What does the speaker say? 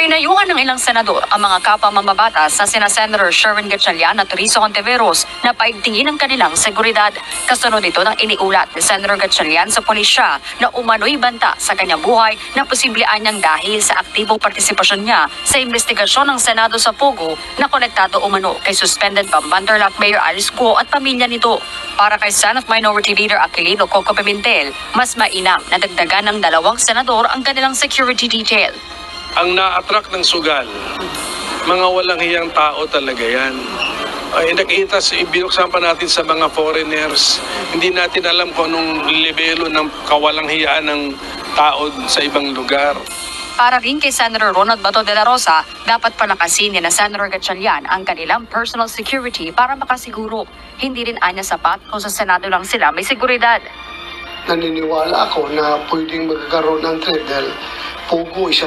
Pinayuhan ng ilang senador ang mga kapwa mambabatas na sina Senator Sherwin Gatchalian at Rizzo Hontiveros na paigtingin ang kanilang seguridad. Kasunod ito ng iniulat ni Senator Gatchalian sa pulisya na umano'y banta sa kanyang buhay na posibleng niyang dahil sa aktibong partisipasyon niya sa investigasyon ng Senado sa Pogo na konektado umano kay suspended Bambantarlac Mayor Alice Guo at pamilya nito. Para kay Senate Minority Leader Aquilino Coco Pimentel, mas mainam na dagdagan ng 2 senador ang kanilang security detail. Ang na-attract ng sugal, mga walang hiyang tao talaga yan. Ay, nakita, binuksan pa natin sa mga foreigners. Hindi natin alam kung anong lebelo ng kawalang hiyaan ng tao sa ibang lugar. Para rin kay Senator Ronald Bato de la Rosa, dapat palakasin ni na Senator Gatchalian ang kanilang personal security para makasiguro. Hindi rin anya sapat kung sa Senado lang sila may seguridad. Naniniwala ako na pwedeng magkaroon ng threat dahil Pogo is a